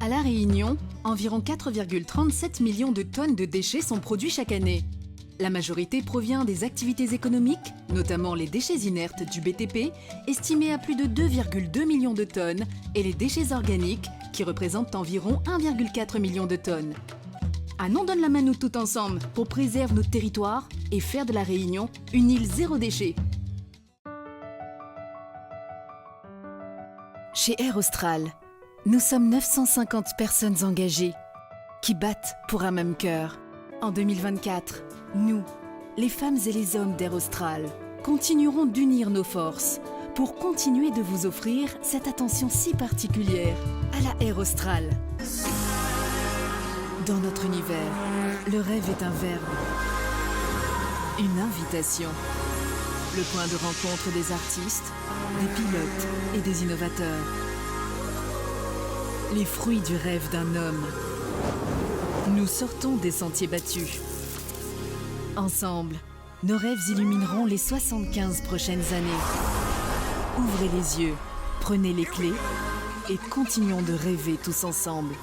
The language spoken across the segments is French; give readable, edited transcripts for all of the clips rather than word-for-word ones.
À La Réunion, environ 4,37 millions de tonnes de déchets sont produits chaque année. La majorité provient des activités économiques, notamment les déchets inertes du BTP, estimés à plus de 2,2 millions de tonnes, et les déchets organiques, qui représentent environ 1,4 million de tonnes. On donne la main nous tout ensemble pour préserver notre territoire et faire de La Réunion une île zéro déchet. Chez Air Austral, nous sommes 950 personnes engagées qui battent pour un même cœur. En 2024, nous, les femmes et les hommes d'Air Austral, continuerons d'unir nos forces pour continuer de vous offrir cette attention si particulière à la Air Austral. Dans notre univers, le rêve est un verbe, une invitation, le point de rencontre des artistes, des pilotes et des innovateurs. Les fruits du rêve d'un homme. Nous sortons des sentiers battus. Ensemble, nos rêves illumineront les 75 prochaines années. Ouvrez les yeux, prenez les clés et continuons de rêver tous ensemble.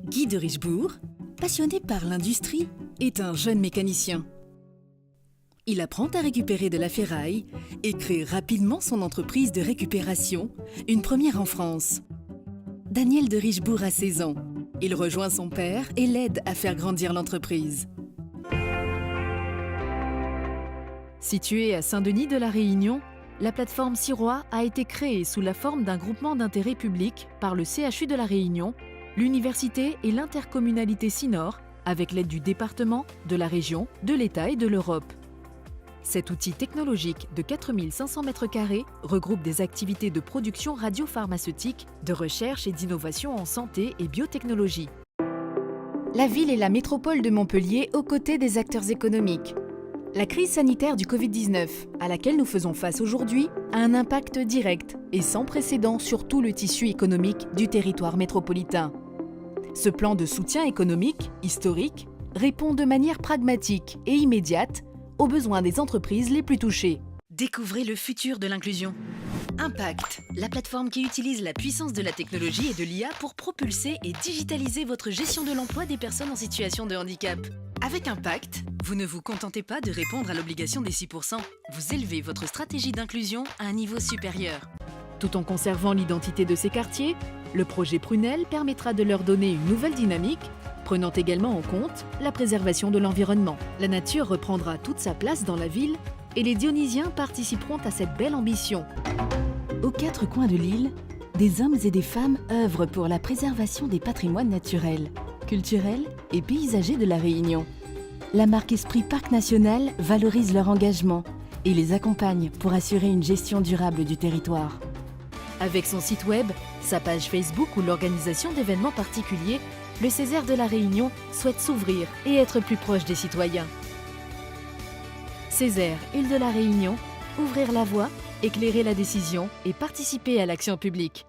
Guy de Richebourg, passionné par l'industrie, est un jeune mécanicien. Il apprend à récupérer de la ferraille et crée rapidement son entreprise de récupération, une première en France. Daniel de Richebourg a 16 ans. Il rejoint son père et l'aide à faire grandir l'entreprise. Située à Saint-Denis de la Réunion, la plateforme Sirois a été créée sous la forme d'un groupement d'intérêt public par le CHU de la Réunion, l'université et l'intercommunalité Sinor, avec l'aide du département, de la région, de l'État et de l'Europe. Cet outil technologique de 4500 m² regroupe des activités de production radiopharmaceutique, de recherche et d'innovation en santé et biotechnologie. La ville est la métropole de Montpellier aux côtés des acteurs économiques. La crise sanitaire du Covid-19, à laquelle nous faisons face aujourd'hui, a un impact direct et sans précédent sur tout le tissu économique du territoire métropolitain. Ce plan de soutien économique, historique, répond de manière pragmatique et immédiate aux besoins des entreprises les plus touchées. Découvrez le futur de l'inclusion. Impact, la plateforme qui utilise la puissance de la technologie et de l'IA pour propulser et digitaliser votre gestion de l'emploi des personnes en situation de handicap. Avec Impact, vous ne vous contentez pas de répondre à l'obligation des 6%, vous élevez votre stratégie d'inclusion à un niveau supérieur. Tout en conservant l'identité de ces quartiers, le projet Prunelle permettra de leur donner une nouvelle dynamique, prenant également en compte la préservation de l'environnement. La nature reprendra toute sa place dans la ville et les Dionysiens participeront à cette belle ambition. Aux quatre coins de l'île, des hommes et des femmes œuvrent pour la préservation des patrimoines naturels, culturels et paysagers de la Réunion. La marque Esprit Parc National valorise leur engagement et les accompagne pour assurer une gestion durable du territoire. Avec son site web, sa page Facebook ou l'organisation d'événements particuliers, le Césaire de la Réunion souhaite s'ouvrir et être plus proche des citoyens. Césaire, île de la Réunion, ouvrir la voie, éclairer la décision et participer à l'action publique.